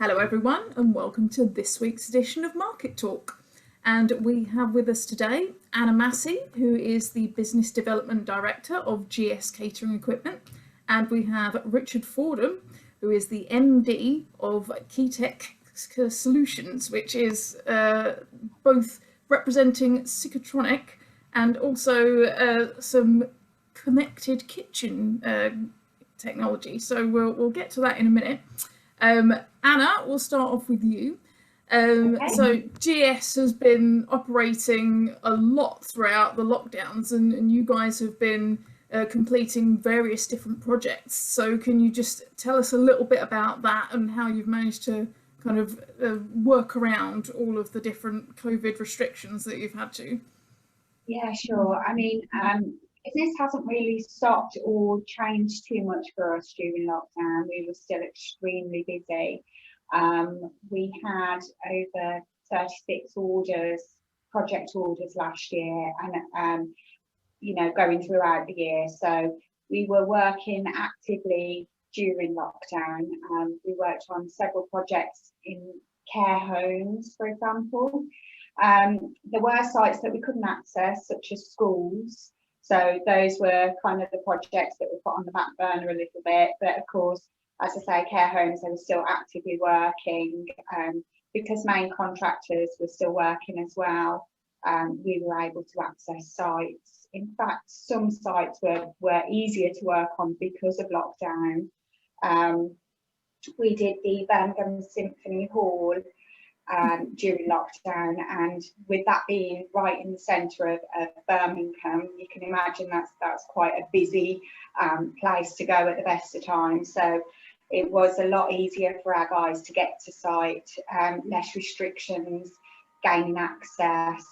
Hello everyone and welcome to this week's edition of Market Talk. And we have with us today Anna Massey, who is the Business Development Director of GS Catering Equipment. And we have Richard Fordham, who is the MD of Keytech Solutions, which is both representing Cicatronic and also some connected kitchen technology. So we'll get to that in a minute. Anna, we'll start off with you. Okay. So GS has been operating a lot throughout the lockdowns, and you guys have been completing various different projects. So can you just tell us a little bit about that and how you've managed to kind of work around all of the different COVID restrictions that you've had to? Yeah, sure. I mean, business hasn't really stopped or changed too much for us during lockdown. We were still extremely busy. We had over 36 project orders last year, and going throughout the year. So we were working actively during lockdown. We worked on several projects in care homes, for example. There were sites that we couldn't access, such as schools. So those were kind of the projects that were put on the back burner a little bit. But of course, as I say, care homes, they were still actively working. Because main contractors were still working as well, we were able to access sites. In fact, some sites were easier to work on because of lockdown. We did the Birmingham Symphony Hall during lockdown, and with that being right in the centre of Birmingham, you can imagine that's quite a busy place to go at the best of times. So it was a lot easier for our guys to get to site, less restrictions, gaining access.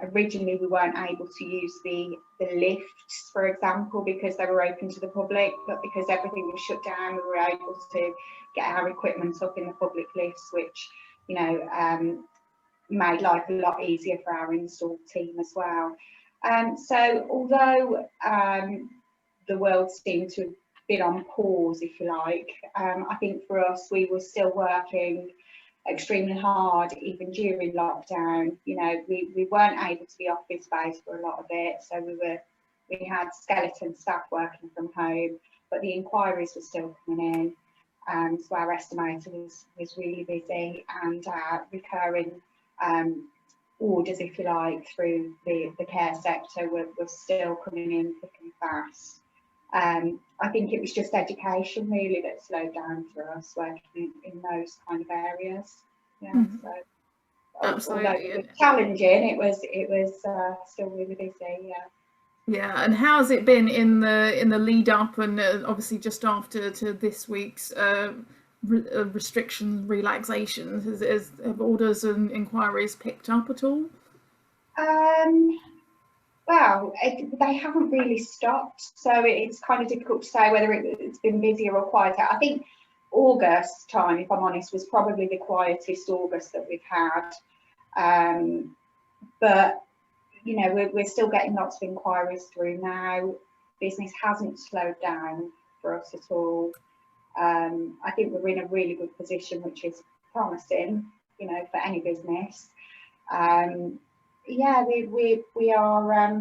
Originally we weren't able to use the lifts, for example, because they were open to the public, but because everything was shut down, we were able to get our equipment up in the public lifts, which made life a lot easier for our install team as well. So although the world seemed to have been on pause, if you like, I think for us, we were still working extremely hard even during lockdown. We weren't able to be office based for a lot of it, so we had skeleton staff working from home, but the inquiries were still coming in. So our estimator was really busy, and our recurring orders, if you like, through the care sector were still coming in thick and fast. I think it was just education really that slowed down for us working in those kind of areas. Yeah, so absolutely. Although it was challenging, it was still really busy. Yeah. Yeah, and how has it been in the lead up and obviously just after to this week's restriction relaxations? Have orders and inquiries picked up at all? Well, they haven't really stopped, so it's kind of difficult to say whether it's been busier or quieter. I think August time, if I'm honest, was probably the quietest August that we've had. But we're still getting lots of inquiries through now. Business hasn't slowed down for us at all. I think we're in a really good position, which is promising, for any business. Yeah, we are,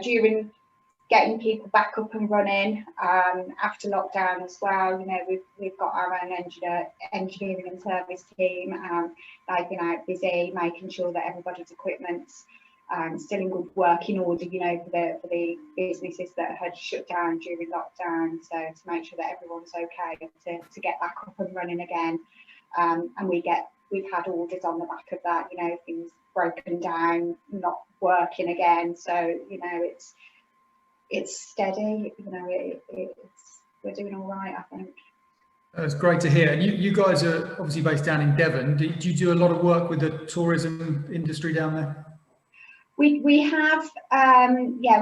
during getting people back up and running after lockdown as well. We've got our own engineering and service team. They've been out busy making sure that everybody's equipment's still in good working order, for the businesses that had shut down during lockdown. So to make sure that everyone's okay to get back up and running again. And we've had orders on the back of that, things broken down, not working again. So, it's steady, we're doing all right, I think. That's great to hear. And you guys are obviously based down in Devon. Do you do a lot of work with the tourism industry down there? We have,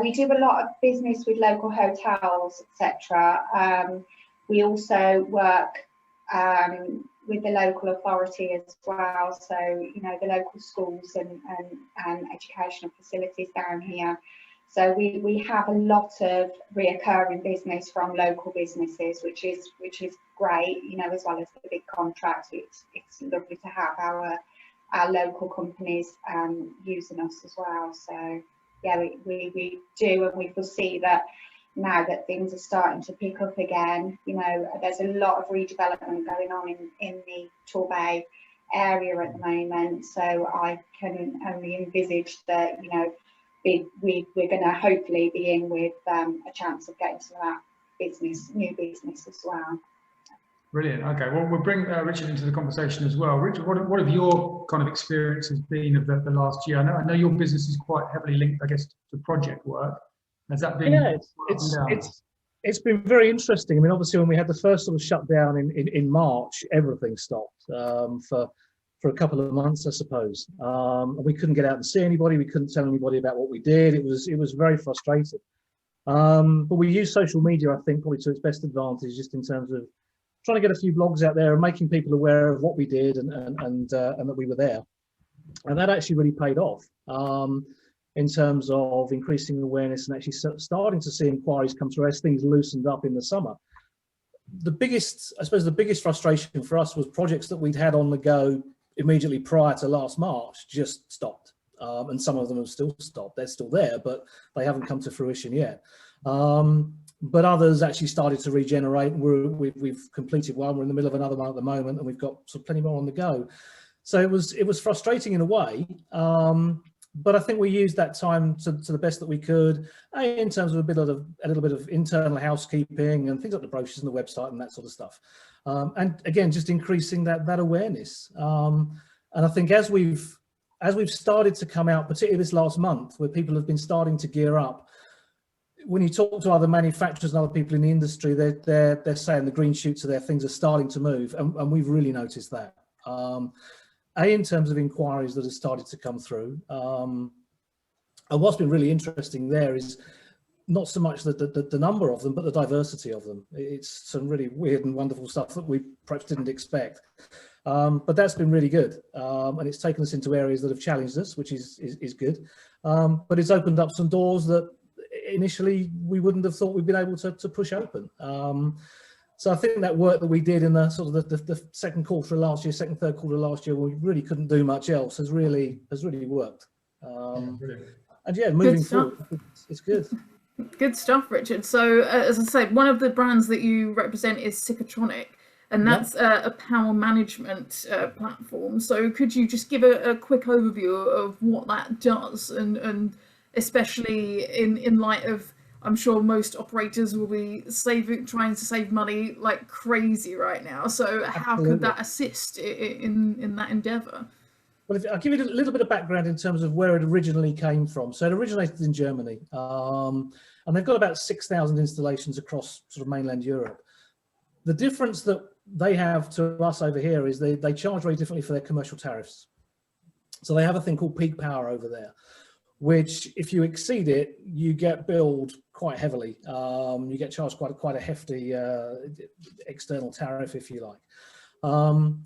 we do a lot of business with local hotels, etc. We also work with the local authority as well. So, the local schools and educational facilities down here. So we have a lot of reoccurring business from local businesses, which is great, you know, as well as the big contracts. It's lovely to have our local companies using us as well. So yeah, we do, and we foresee that now that things are starting to pick up again. You know, there's a lot of redevelopment going on in the Torbay area at the moment. So I can only envisage that, you know, we're going to hopefully be in with a chance of getting some of that new business as well. Brilliant. Okay, well, we'll bring Richard into the conversation as well. Richard, what have your kind of experiences been of the last year? I know your business is quite heavily linked, I guess, to project work. Has that been? Yeah, it's been very interesting. I mean, obviously, when we had the first sort of shutdown in March, everything stopped for a couple of months, I suppose. We couldn't get out and see anybody. We couldn't tell anybody about what we did. It was very frustrating. But we used social media, I think, probably to its best advantage, just in terms of trying to get a few blogs out there and making people aware of what we did and that we were there. And that actually really paid off in terms of increasing awareness and actually starting to see inquiries come through as things loosened up in the summer. I suppose the biggest frustration for us was projects that we'd had on the go immediately prior to last March just stopped. And some of them have still stopped. They're still there, but they haven't come to fruition yet. But others actually started to regenerate. We've completed one. We're in the middle of another one at the moment, and we've got plenty more on the go. So it was frustrating in a way, but I think we used that time to the best that we could, in terms of a little bit of internal housekeeping and things like the brochures and the website and that sort of stuff. And again, just increasing that awareness. And I think as we've started to come out, particularly this last month, where people have been starting to gear up, when you talk to other manufacturers and other people in the industry, they're saying the green shoots of their things are starting to move, and we've really noticed that. In terms of inquiries that have started to come through, and what's been really interesting there is not so much the number of them, but the diversity of them. It's some really weird and wonderful stuff that we perhaps didn't expect. But that's been really good, and it's taken us into areas that have challenged us, which is good. But it's opened up some doors that initially we wouldn't have thought we'd been able to push open. So I think that work that we did in the sort of the second quarter of last year, third quarter of last year, we really couldn't do much else, has really worked. And yeah, moving forward, it's good. Good stuff, Richard. So as I said, one of the brands that you represent is Cicatronic, and that's a power management platform. So could you just give a quick overview of what that does, and especially in light of, I'm sure most operators will be trying to save money like crazy right now. So how could that assist in that endeavour? Well, I'll give you a little bit of background in terms of where it originally came from. So it originated in Germany, and they've got about 6,000 installations across sort of mainland Europe. The difference that they have to us over here is they charge very differently for their commercial tariffs. So they have a thing called peak power over there, which if you exceed it, you get billed quite heavily. You get charged quite a hefty external tariff, if you like.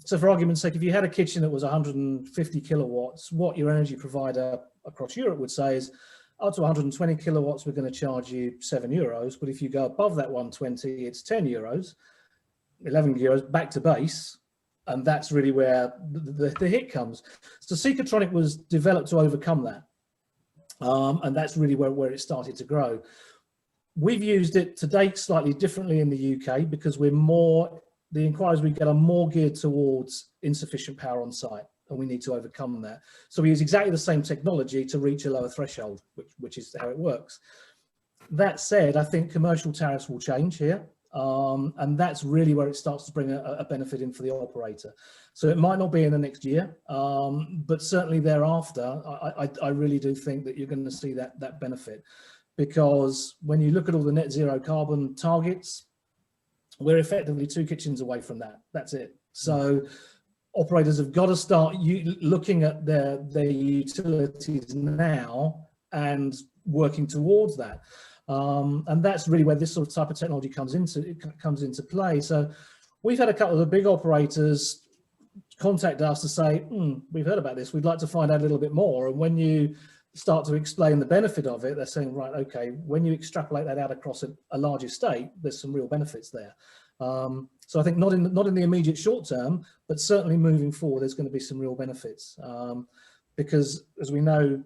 So for argument's sake, if you had a kitchen that was 150 kilowatts, what your energy provider across Europe would say is, up to 120 kilowatts, we're going to charge you €7. But if you go above that 120, it's €10, 11 euros back to base. And that's really where the hit comes. So Cicatronic was developed to overcome that. And that's really where it started to grow. We've used it to date slightly differently in the UK because the inquiries we get are more geared towards insufficient power on site, and we need to overcome that. So we use exactly the same technology to reach a lower threshold, which is how it works. That said, I think commercial tariffs will change here, and that's really where it starts to bring a benefit in for the operator. So it might not be in the next year, but certainly thereafter, I really do think that you're going to see that benefit, because when you look at all the net zero carbon targets, we're effectively 2 kitchens away from that. That's it. So operators have got to start looking at their utilities now and working towards that. And that's really where this sort of type of technology comes into play. So we've had a couple of the big operators contact us to say, we've heard about this, we'd like to find out a little bit more. And when you start to explain the benefit of it, they're saying, right, okay, when you extrapolate that out across a large estate, there's some real benefits there. So I think not in the immediate short term, but certainly moving forward, there's going to be some real benefits, because as we know,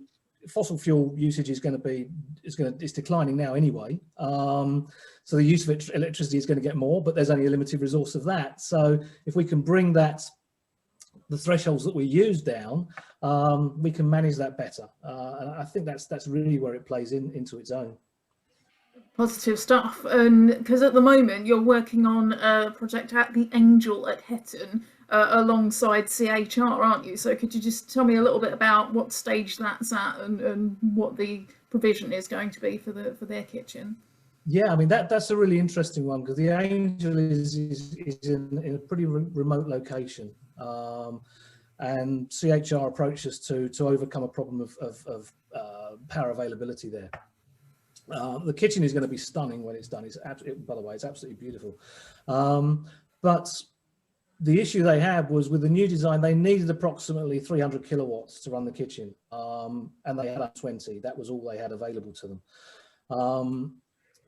fossil fuel usage is declining now anyway. So the use of electricity is going to get more, but there's only a limited resource of that. So if we can bring the thresholds that we use down, we can manage that better. And I think that's really where it plays into its own. Positive stuff. And because at the moment you're working on a project at the Angel at Hetton alongside CHR, aren't you? So could you just tell me a little bit about what stage that's at and what the provision is going to be for their kitchen? Yeah, I mean that's a really interesting one, because the Angel is in a pretty remote location, and CHR approached us to overcome a problem of power availability there. The kitchen is going to be stunning when it's done. By the way, it's absolutely beautiful. But the issue they had was with the new design, they needed approximately 300 kilowatts to run the kitchen, and they had 20. That was all they had available to them.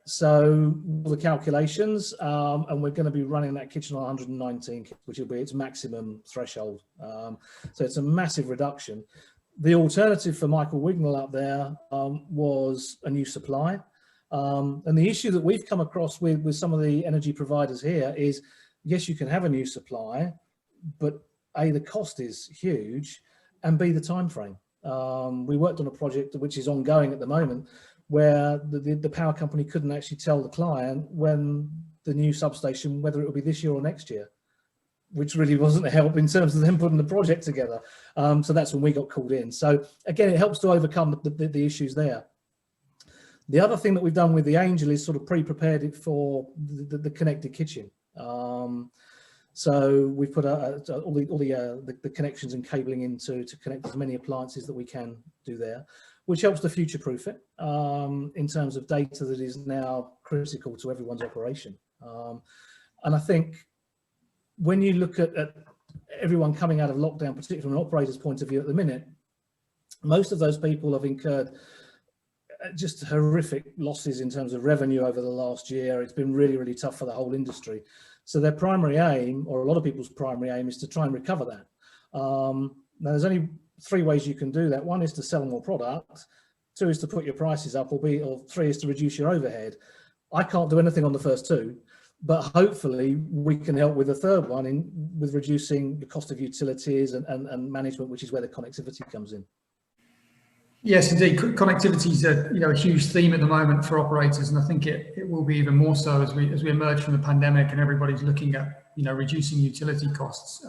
So all the calculations, and we're going to be running that kitchen on 119, which will be its maximum threshold. So it's a massive reduction. The alternative for Michael Wignall up there was a new supply. And the issue that we've come across with some of the energy providers here is, yes, you can have a new supply, but A, the cost is huge, and B, the time frame. We worked on a project which is ongoing at the moment, where the power company couldn't actually tell the client when the new substation, whether it would be this year or next year, which really wasn't a help in terms of them putting the project together. So that's when we got called in. So again, it helps to overcome the issues there. The other thing that we've done with the Angel is sort of pre-prepared it for the connected kitchen. So we've put all the connections and cabling in to connect as many appliances that we can do there, which helps to future-proof it in terms of data that is now critical to everyone's operation. And I think when you look at everyone coming out of lockdown, particularly from an operator's point of view at the minute, most of those people have incurred just horrific losses in terms of revenue over the last year. It's been really, really tough for the whole industry. So their primary aim, or a lot of people's primary aim, is to try and recover that. Now, there's only 3 ways you can do that. 1 is to sell more product, 2 is to put your prices up, or 3 is to reduce your overhead. I can't do anything on the first 2, but hopefully we can help with the third one with reducing the cost of utilities and management, which is where the connectivity comes in. Yes, indeed. Connectivity is a huge theme at the moment for operators, and I think it will be even more so as we emerge from the pandemic and everybody's looking at reducing utility costs.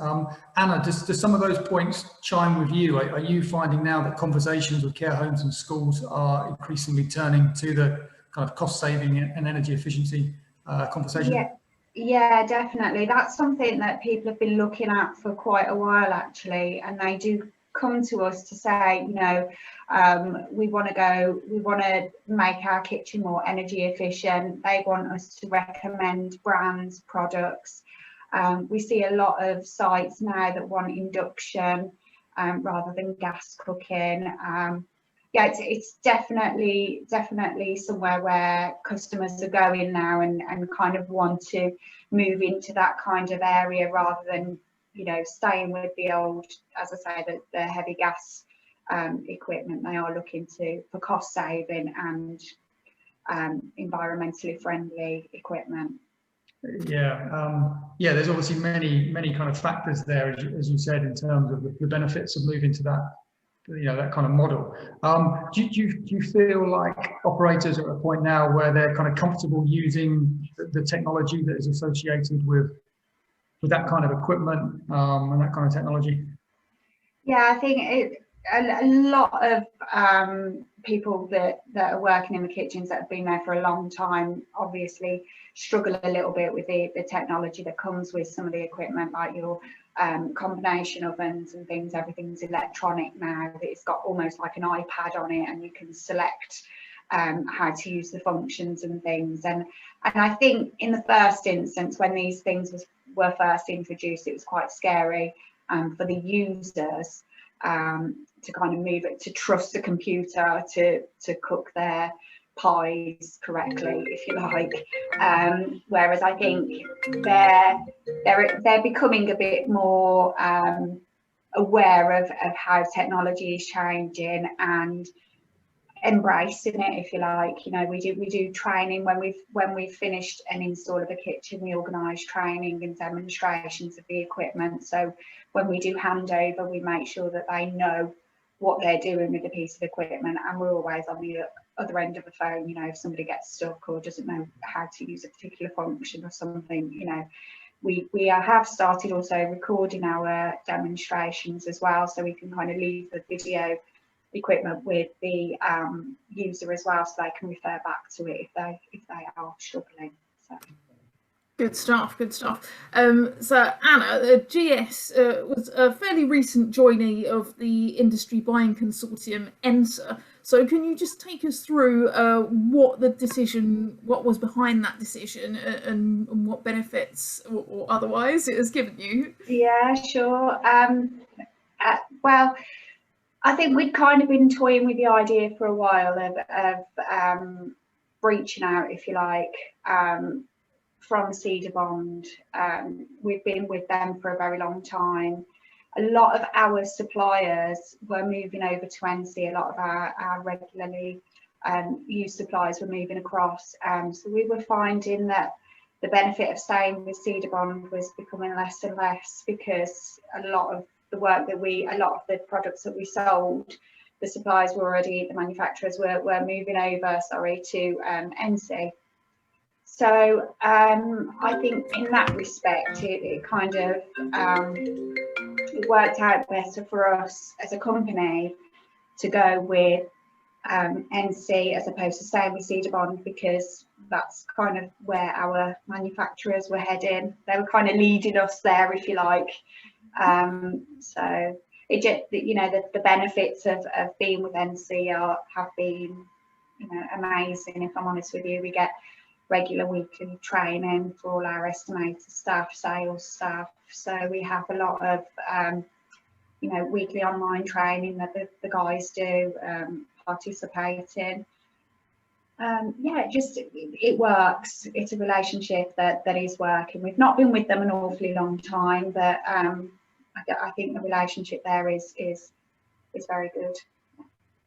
Anna, does some of those points chime with you? Are you finding now that conversations with care homes and schools are increasingly turning to the kind of cost saving and energy efficiency conversation? Yeah, definitely. That's something that people have been looking at for quite a while, actually, and they do come to us to say, we want to make our kitchen more energy efficient. They want us to recommend brands, products. We see a lot of sites now that want induction rather than gas cooking. Yeah, it's definitely somewhere where customers are going now and kind of want to move into that kind of area rather than staying with the old, as I say, the heavy gas equipment. They are looking for cost saving and environmentally friendly equipment. Yeah, there's obviously many kind of factors there, as you said, in terms of the benefits of moving to that that kind of model. Do you feel like operators are at a point now where they're kind of comfortable using the technology that is associated with that kind of equipment and that kind of technology? Yeah, I think a lot of people that are working in the kitchens that have been there for a long time obviously struggle a little bit with the technology that comes with some of the equipment, like your combination ovens and things. Everything's electronic now. It's got almost like an iPad on it, and you can select how to use the functions and things. And I think in the first instance, when these things were first introduced, it was quite scary for the users kind of move it to trust the computer to cook their pies correctly, if you like. Whereas I think they're becoming a bit more aware of how technology is changing and embracing it, if you like. You know, we do training when we've finished an install of a kitchen. We organise training and demonstrations of the equipment. So when we do handover, we make sure that they know what they're doing with a piece of equipment, and we're always on the other end of the phone. You know, if somebody gets stuck or doesn't know how to use a particular function or something, you know, we have started also recording our demonstrations as well, so we can kind of leave the video equipment with the user as well, so they can refer back to it if they are struggling. So. Good stuff, good stuff. So Anna, GS was a fairly recent joinee of the industry buying consortium ENSA. So can you just take us through what was behind that decision, and what benefits or otherwise it has given you? Yeah, sure. Well, I think we'd kind of been toying with the idea for a while of breaching out, if you like, from Cedar Bond. We've been with them for a very long time. A lot of our suppliers were moving over to NC. A lot of our regularly used suppliers were moving across. So we were finding that the benefit of staying with Cedar Bond was becoming less and less, because a lot of the products that we sold, the suppliers were already, the manufacturers were moving over, to NC. So I think in that respect, it kind of it worked out better for us as a company to go with NC as opposed to staying with Cedar Bond, because that's kind of where our manufacturers were heading. They were kind of leading us there, if you like. So it just, you know, the benefits of being with NC have been, you know, amazing. If I'm honest with you, we get regular weekly training for all our estimator staff, sales staff. So we have a lot of, you know, weekly online training that the guys do, participating. Yeah, it works. It's a relationship that is working. We've not been with them an awfully long time, but I think the relationship there is very good.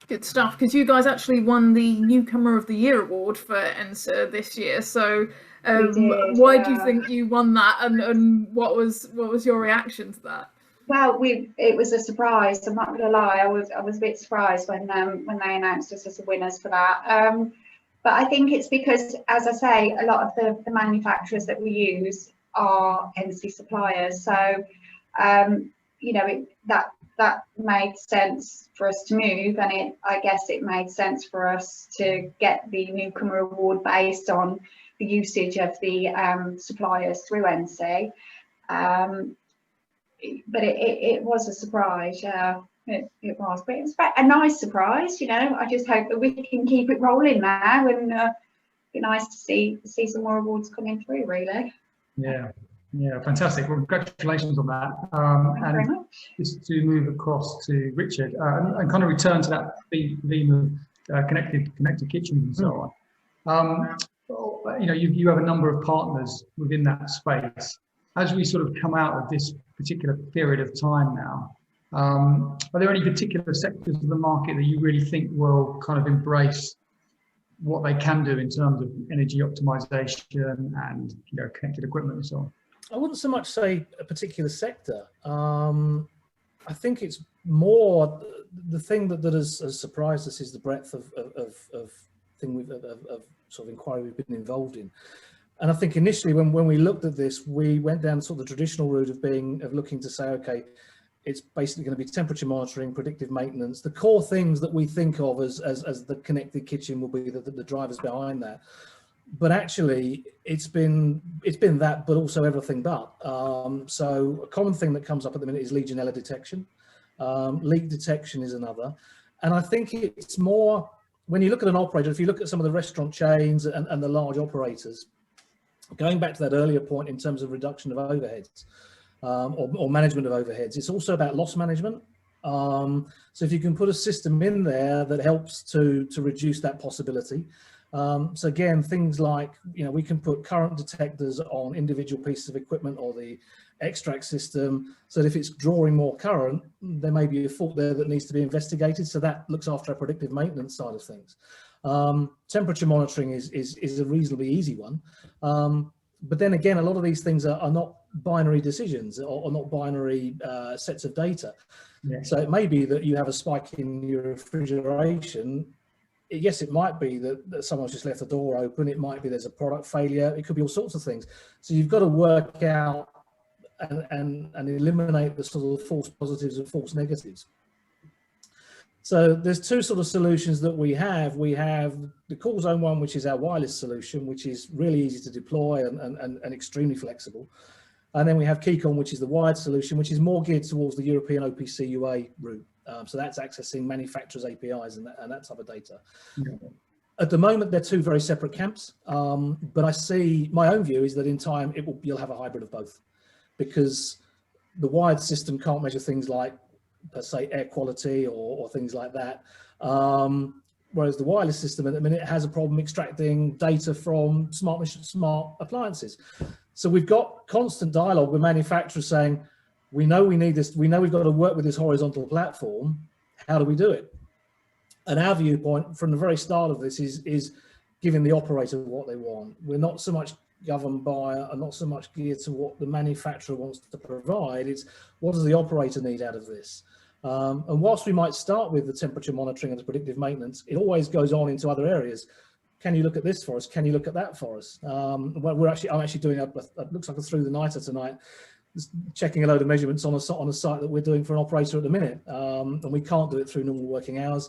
Good stuff, because you guys actually won the Newcomer of the Year award for ENSA this year. So why do you think you won that, and what was your reaction to that? Well, it was a surprise. I'm not going to lie. I was a bit surprised when they announced us as the winners for that. But I think it's because, as I say, a lot of the manufacturers that we use are NC suppliers. So, you know, that made sense for us to move, and I guess it made sense for us to get the Newcomer Award based on the usage of the suppliers through NC. But it was a surprise, yeah. It was, but it was a nice surprise, you know. I just hope that we can keep it rolling now, and it'd be nice to see some more awards coming through, really. Yeah, fantastic. Well, congratulations on that. Thank you very much. Just to move across to Richard and kind of return to that theme of connected kitchens and so on. You know, you have a number of partners within that space. As we sort of come out of this particular period of time now, are there any particular sectors of the market that you really think will kind of embrace what they can do in terms of energy optimization and, you know, connected equipment and so on? I wouldn't so much say a particular sector. I think it's more the thing that has surprised us is the breadth of sort of inquiry we've been involved in. And I think initially when we looked at this, we went down sort of the traditional route of looking to say, okay, it's basically going to be temperature monitoring, predictive maintenance, the core things that we think of as the connected kitchen will be the drivers behind that. But actually, it's been that, but also everything but. So a common thing that comes up at the minute is Legionella detection. Leak detection is another. And I think it's more, when you look at an operator, if you look at some of the restaurant chains and the large operators, going back to that earlier point in terms of reduction of overheads or management of overheads, it's also about loss management. So if you can put a system in there that helps to reduce that possibility. So again, things like, we can put current detectors on individual pieces of equipment or the extract system, so that if it's drawing more current, there may be a fault there that needs to be investigated. So that looks after our predictive maintenance side of things. Temperature monitoring is a reasonably easy one. But then again, a lot of these things are not binary decisions or not binary sets of data. Yeah. So it may be that you have a spike in your refrigeration. Yes, it might be that someone's just left the door open. It might be there's a product failure. It could be all sorts of things. So you've got to work out and eliminate the sort of false positives and false negatives. So there's two sort of solutions that we have. We have the Cool Zone one, which is our wireless solution, which is really easy to deploy and extremely flexible. And then we have Keycon, which is the wired solution, which is more geared towards the European OPC UA route. So that's accessing manufacturers' APIs and that type of data. Yeah. At the moment, they're two very separate camps. But I see, my own view is that in time, you'll have a hybrid of both, because the wired system can't measure things like, per se, air quality or things like that. Whereas the wireless system at the minute has a problem extracting data from smart appliances. So we've got constant dialogue with manufacturers saying, we know we need this, we know we've got to work with this horizontal platform. How do we do it? And our viewpoint from the very start of this is giving the operator what they want. We're not so much governed by and not so much geared to what the manufacturer wants to provide. It's what does the operator need out of this? And whilst we might start with the temperature monitoring and the predictive maintenance, it always goes on into other areas. Can you look at this for us? Can you look at that for us? Well, I'm actually doing it looks like a through the nighter tonight, checking a load of measurements on a site that we're doing for an operator at the minute. And we can't do it through normal working hours,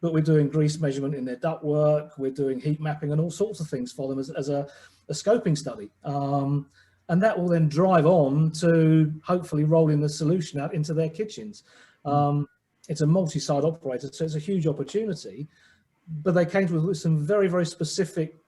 but we're doing grease measurement in their ductwork. We're doing heat mapping and all sorts of things for them as a scoping study. And that will then drive on to hopefully rolling the solution out into their kitchens. It's a multi-site operator, so it's a huge opportunity, but they came to us with some very, very specific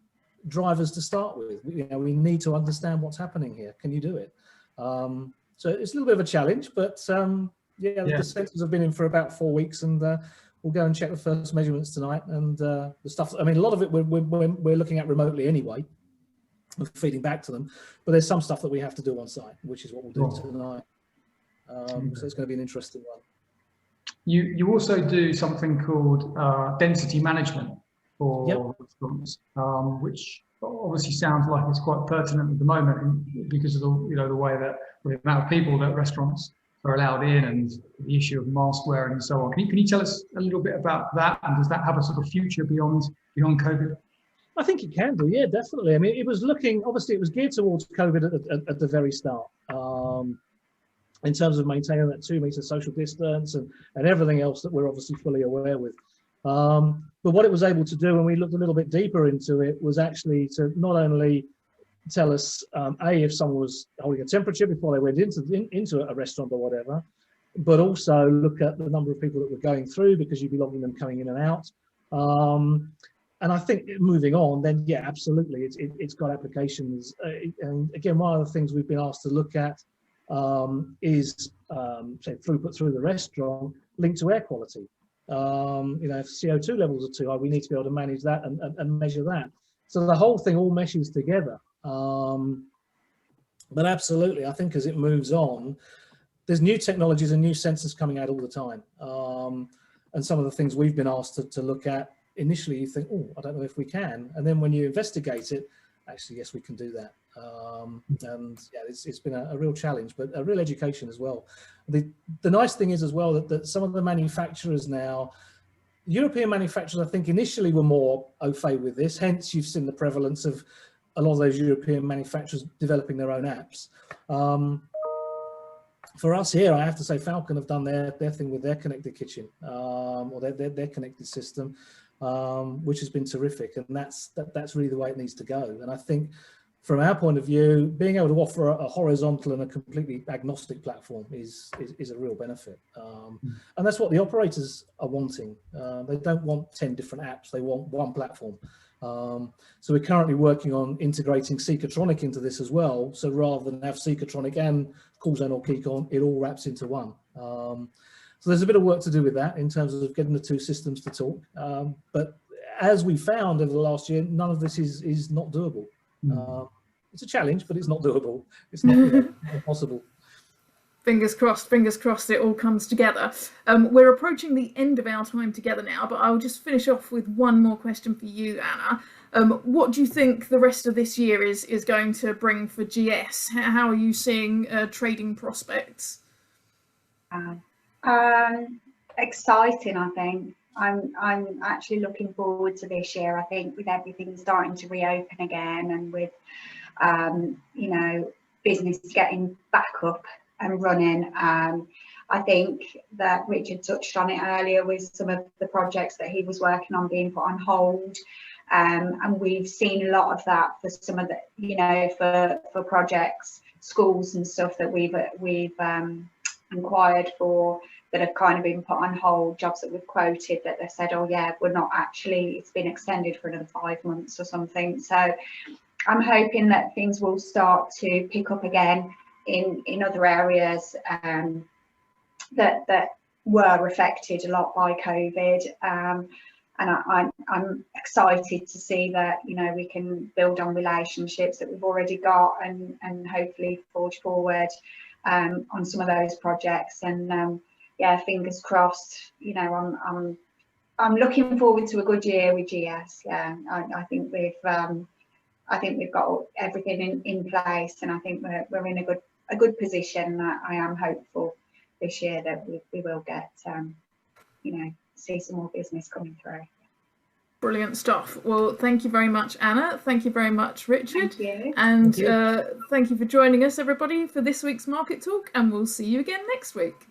drivers to start with. We need to understand what's happening here. Can you do it? So it's a little bit of a challenge, but the sensors have been in for about 4 weeks, and we'll go and check the first measurements tonight. And the stuff, I mean, a lot of it we're looking at remotely anyway, and feeding back to them, but there's some stuff that we have to do on site, which is what we'll do tonight. So it's going to be an interesting one. You also do something called density management for restaurants, which obviously sounds like it's quite pertinent at the moment because of the way that the amount of people that restaurants are allowed in and the issue of mask wearing and so on. Can you tell us a little bit about that, and does that have a sort of future beyond COVID? I think it can do, yeah, definitely. I mean, it was obviously it was geared towards COVID at the very start. In terms of maintaining that 2 meter social distance and everything else that we're obviously fully aware with. But what it was able to do when we looked a little bit deeper into it was actually to not only tell us, if someone was holding a temperature before they went into a restaurant or whatever, but also look at the number of people that were going through, because you'd be logging them coming in and out. And I think moving on, then, yeah, absolutely, it's got applications. And again, one of the things we've been asked to look at is say throughput through the restaurant linked to air quality. If CO2 levels are too high, we need to be able to manage that and measure that. So the whole thing all meshes together. But absolutely, I think as it moves on, there's new technologies and new sensors coming out all the time. And some of the things we've been asked to look at, initially you think, oh, I don't know if we can. And then when you investigate it, actually, yes, we can do that. And yeah, it's been a real challenge, but a real education as well. The nice thing is as well that some of the manufacturers now, European manufacturers, I think initially were more au fait with this. Hence, you've seen the prevalence of a lot of those European manufacturers developing their own apps. For us here, I have to say Falcon have done their thing with their connected kitchen, or their connected system, which has been terrific. And that's really the way it needs to go. And I think from our point of view, being able to offer a horizontal and a completely agnostic platform is a real benefit. And that's what the operators are wanting. They don't want 10 different apps. They want one platform. So we're currently working on integrating Seekertronic into this as well. So rather than have Seekertronic and Cool Zone or Keycon, it all wraps into one. So there's a bit of work to do with that in terms of getting the two systems to talk. But as we found over the last year, none of this is not doable. It's a challenge, but it's not doable. It's not, not impossible. Fingers crossed it all comes together. We're approaching the end of our time together now, but I'll just finish off with one more question for you, Anna. What do you think the rest of this year is going to bring for GS? How are you seeing trading prospects? Exciting, I think. I'm actually looking forward to this year. I think with everything starting to reopen again, and with you know, business getting back up and running, I think that Richard touched on it earlier with some of the projects that he was working on being put on hold, and we've seen a lot of that for some of the, you know, for projects, schools and stuff that we've inquired for, that have kind of been put on hold, jobs that we've quoted that they've said, oh yeah, we're not actually, it's been extended for another 5 months or something. So I'm hoping that things will start to pick up again in other areas that were affected a lot by COVID. And I'm excited to see that, you know, we can build on relationships that we've already got and hopefully forge forward on some of those projects. And yeah, fingers crossed. You know, I'm looking forward to a good year with GS. Yeah, I think we've got everything in place, and I think we're in a good position. I am hopeful this year that we will get you know, see some more business coming through. Brilliant stuff. Well, thank you very much, Anna. Thank you very much, Richard. Thank you. And thank you for joining us, everybody, for this week's Market Talk, and we'll see you again next week.